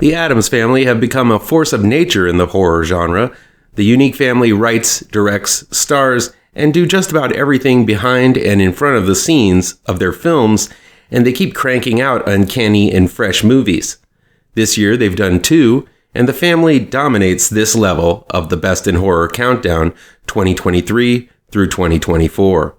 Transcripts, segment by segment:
The Addams Family have become a force of nature in the horror genre. The unique family writes, directs, stars, and do just about everything behind and in front of the scenes of their films, and they keep cranking out uncanny and fresh movies. This year they've done 2, and the family dominates this level of the Best in Horror Countdown 2023 through 2024.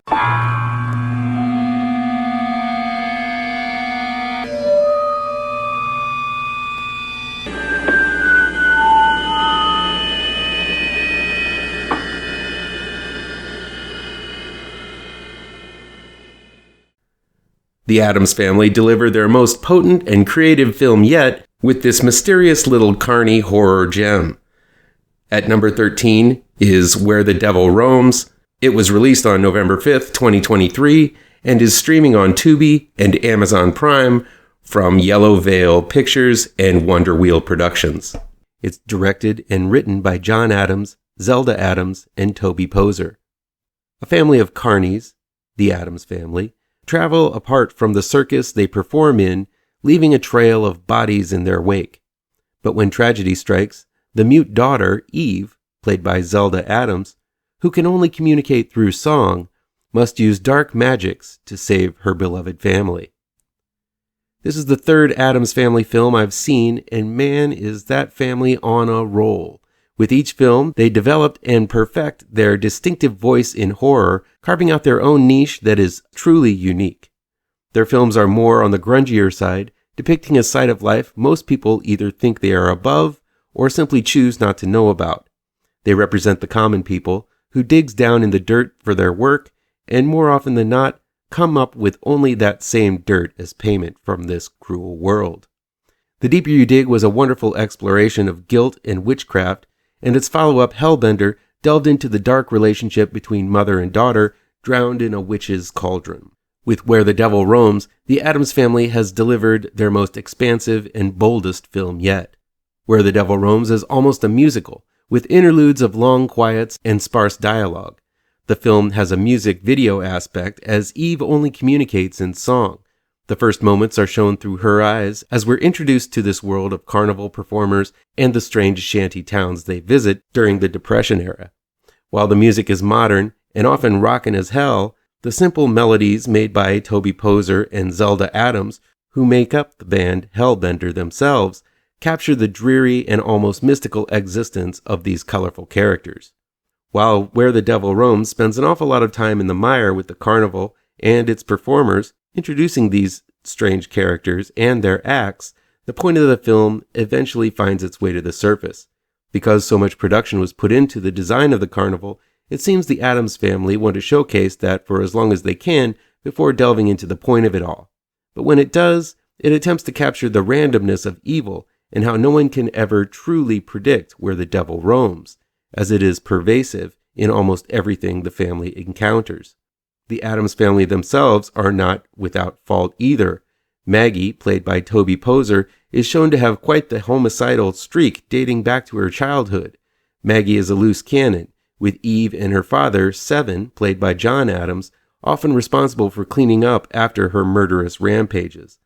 The Addams Family delivered their most potent and creative film yet with this mysterious little carny horror gem. At number 13 is Where the Devil Roams. It was released on November 5th, 2023, and is streaming on Toby and Amazon Prime from Yellow Veil Pictures and Wonder Wheel Productions. It's directed and written by John Adams, Zelda Adams, and Toby Poser. A family of carnies, the Addams family, travel apart from the circus they perform in, leaving a trail of bodies in their wake. But when tragedy strikes, the mute daughter, Eve, played by Zelda Adams, who can only communicate through song, must use dark magics to save her beloved family. This is the third Addams Family film I've seen, and man, is that family on a roll. With each film, they developed and perfect their distinctive voice in horror, carving out their own niche that is truly unique. Their films are more on the grungier side, depicting a side of life most people either think they are above or simply choose not to know about. They represent the common people who digs down in the dirt for their work and more often than not come up with only that same dirt as payment from this cruel world. The Deeper You Dig was a wonderful exploration of guilt and witchcraft, and its follow-up, Hellbender, delved into the dark relationship between mother and daughter, drowned in a witch's cauldron. With Where the Devil Roams, the Addams Family has delivered their most expansive and boldest film yet. Where the Devil Roams is almost a musical, with interludes of long quiets and sparse dialogue. The film has a music video aspect, as Eve only communicates in song. The first moments are shown through her eyes as we're introduced to this world of carnival performers and the strange shanty towns they visit during the Depression era. While the music is modern and often rockin' as hell, the simple melodies made by Toby Poser and Zelda Adams, who make up the band Hellbender themselves, capture the dreary and almost mystical existence of these colorful characters. While Where the Devil Roams spends an awful lot of time in the mire with the carnival and its performers, introducing these strange characters and their acts, the point of the film eventually finds its way to the surface. Because so much production was put into the design of the carnival, it seems the Addams Family want to showcase that for as long as they can before delving into the point of it all. But when it does, it attempts to capture the randomness of evil and how no one can ever truly predict where the devil roams, as it is pervasive in almost everything the family encounters. The Addams Family themselves are not without fault either. Maggie, played by Toby Poser, is shown to have quite the homicidal streak dating back to her childhood. Maggie is a loose cannon, with Eve and her father, Seven, played by John Adams, often responsible for cleaning up after her murderous rampages.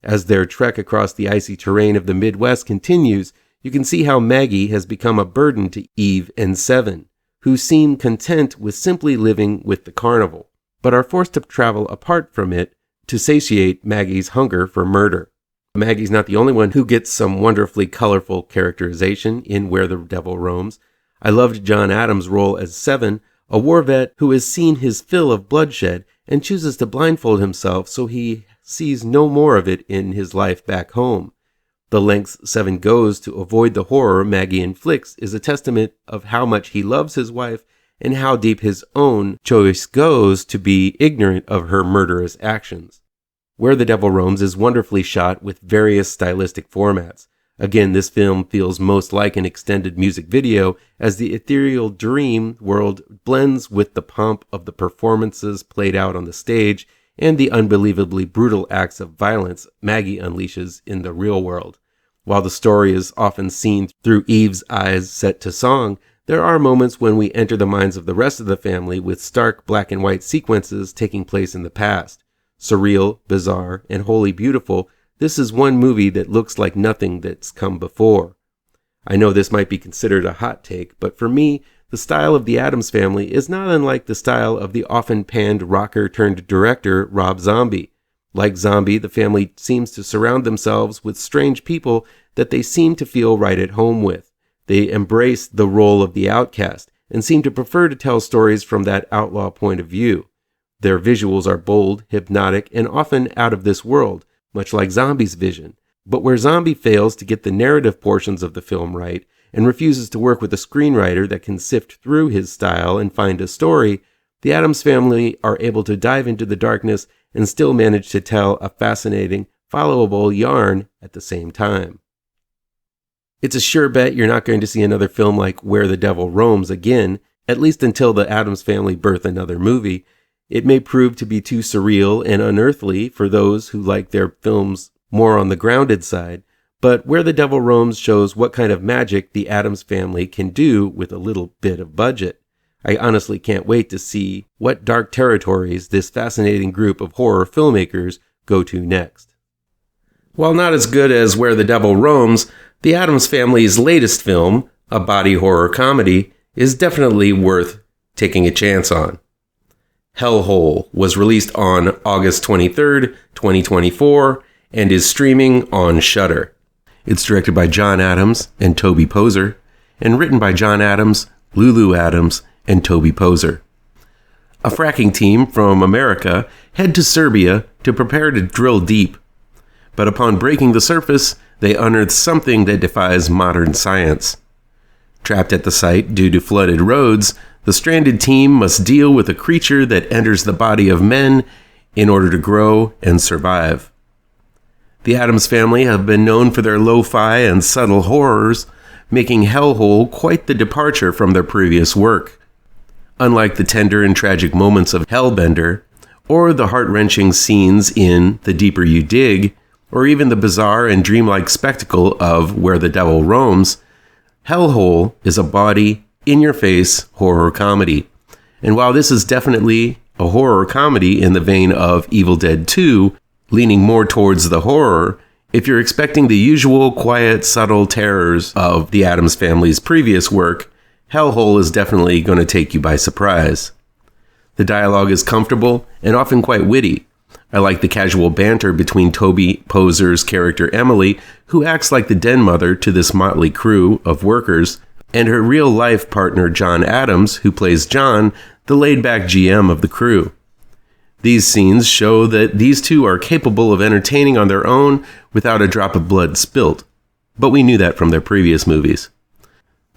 As their trek across the icy terrain of the Midwest continues, you can see how Maggie has become a burden to Eve and Seven, who seem content with simply living with the carnival, but are forced to travel apart from it to satiate Maggie's hunger for murder. Maggie's not the only one who gets some wonderfully colorful characterization in Where the Devil Roams. I loved John Adams' role as Seven, a war vet who has seen his fill of bloodshed and chooses to blindfold himself so he sees no more of it in his life back home. The lengths Seven goes to avoid the horror Maggie inflicts is a testament of how much he loves his wife and how deep his own choice goes to be ignorant of her murderous actions. Where the Devil Roams is wonderfully shot with various stylistic formats. Again, this film feels most like an extended music video as the ethereal dream world blends with the pomp of the performances played out on the stage and the unbelievably brutal acts of violence Maggie unleashes in the real world. While the story is often seen through Eve's eyes set to song, there are moments when we enter the minds of the rest of the family with stark black and white sequences taking place in the past. Surreal, bizarre, and wholly beautiful, this is one movie that looks like nothing that's come before. I know this might be considered a hot take, but for me, the style of the Addams Family is not unlike the style of the often panned rocker-turned-director Rob Zombie. Like Zombie, the family seems to surround themselves with strange people that they seem to feel right at home with. They embrace the role of the outcast and seem to prefer to tell stories from that outlaw point of view. Their visuals are bold, hypnotic, and often out of this world, much like Zombie's vision. But where Zombie fails to get the narrative portions of the film right and refuses to work with a screenwriter that can sift through his style and find a story, the Addams Family are able to dive into the darkness and still manage to tell a fascinating, followable yarn at the same time. It's a sure bet you're not going to see another film like Where the Devil Roams again, at least until the Addams Family birth another movie. It may prove to be too surreal and unearthly for those who like their films more on the grounded side, but Where the Devil Roams shows what kind of magic the Addams Family can do with a little bit of budget. I honestly can't wait to see what dark territories this fascinating group of horror filmmakers go to next. While not as good as Where the Devil Roams, the Addams Family's latest film, a body horror comedy, is definitely worth taking a chance on. Hellhole was released on August 23rd, 2024, and is streaming on Shudder. It's directed by John Adams and Toby Poser, and written by John Adams, Lulu Adams, and Toby Poser. A fracking team from America head to Serbia to prepare to drill deep. But upon breaking the surface, they unearth something that defies modern science. Trapped at the site due to flooded roads, the stranded team must deal with a creature that enters the body of men in order to grow and survive. The Addams Family have been known for their lo-fi and subtle horrors, making Hellhole quite the departure from their previous work. Unlike the tender and tragic moments of Hellbender, or the heart-wrenching scenes in The Deeper You Dig, or even the bizarre and dreamlike spectacle of Where the Devil Roams, Hellhole is a body, in-your-face horror comedy. And while this is definitely a horror comedy in the vein of Evil Dead 2, leaning more towards the horror, if you're expecting the usual quiet, subtle terrors of the Addams Family's previous work, Hellhole is definitely going to take you by surprise. The dialogue is comfortable and often quite witty. I like the casual banter between Toby Poser's character Emily, who acts like the den mother to this motley crew of workers, and her real-life partner John Adams, who plays John, the laid-back GM of the crew. These scenes show that these two are capable of entertaining on their own without a drop of blood spilt, but we knew that from their previous movies.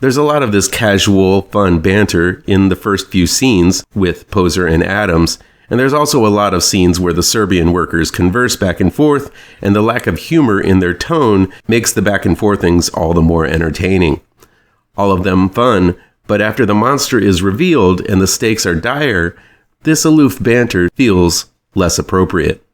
There's a lot of this casual, fun banter in the first few scenes with Poser and Adams, and there's also a lot of scenes where the Serbian workers converse back and forth, and the lack of humor in their tone makes the back and forthings all the more entertaining. All of them fun, but after the monster is revealed and the stakes are dire, this aloof banter feels less appropriate.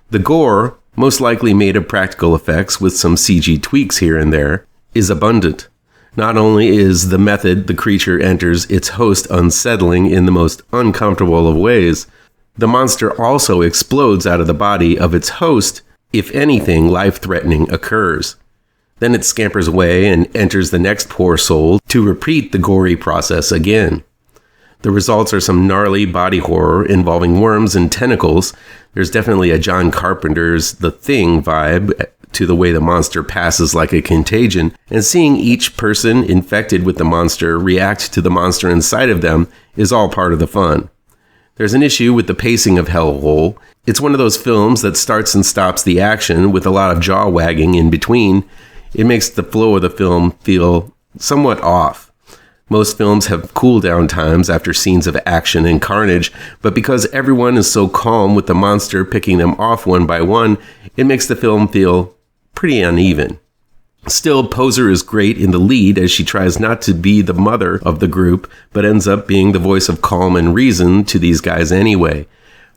The gore, most likely made of practical effects with some CG tweaks here and there, is abundant. Not only is the method the creature enters its host unsettling in the most uncomfortable of ways, the monster also explodes out of the body of its host if anything life-threatening occurs. Then it scampers away and enters the next poor soul to repeat the gory process again. The results are some gnarly body horror involving worms and tentacles. There's definitely a John Carpenter's The Thing vibe to the way the monster passes like a contagion, and seeing each person infected with the monster react to the monster inside of them is all part of the fun. There's an issue with the pacing of Hellhole. It's one of those films that starts and stops the action with a lot of jaw wagging in between. It makes the flow of the film feel somewhat off. Most films have cool down times after scenes of action and carnage, but because everyone is so calm with the monster picking them off one by one, it makes the film feel pretty uneven. Still, Poser is great in the lead as she tries not to be the mother of the group, but ends up being the voice of calm and reason to these guys anyway.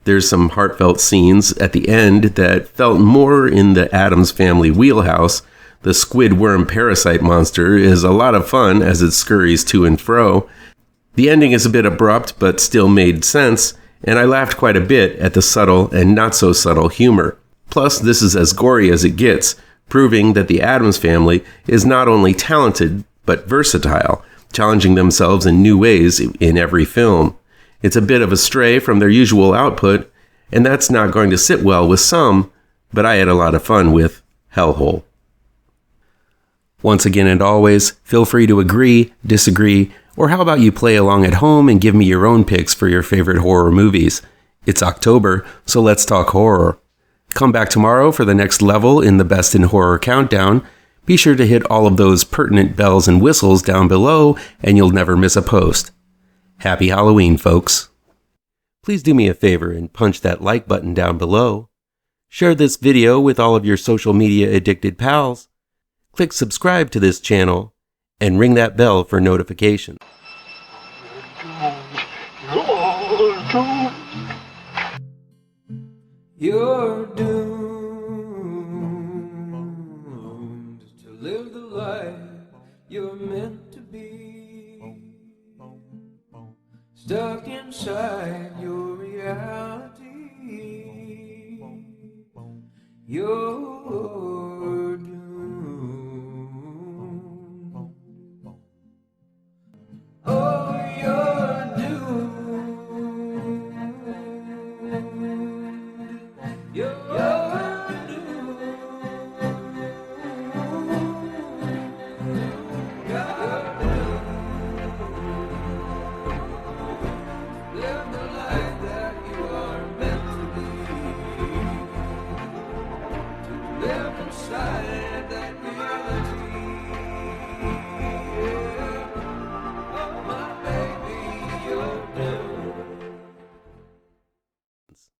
There's some heartfelt scenes at the end that felt more in the Addams Family wheelhouse. The squid worm parasite monster is a lot of fun as it scurries to and fro. The ending is a bit abrupt but still made sense, and I laughed quite a bit at the subtle and not so subtle humor. Plus, this is as gory as it gets, proving that the Addams Family is not only talented, but versatile, challenging themselves in new ways in every film. It's a bit of a stray from their usual output, and that's not going to sit well with some, but I had a lot of fun with Hellhole. Once again and always, feel free to agree, disagree, or how about you play along at home and give me your own picks for your favorite horror movies. It's October, so let's talk horror. Come back tomorrow for the next level in the Best in Horror Countdown. Be sure to hit all of those pertinent bells and whistles down below, and you'll never miss a post. Happy Halloween, folks. Please do me a favor and punch that like button down below. Share this video with all of your social media addicted pals. Click subscribe to this channel, and ring that bell for notifications. You're doomed to live the life you're meant to be, stuck inside your reality. You're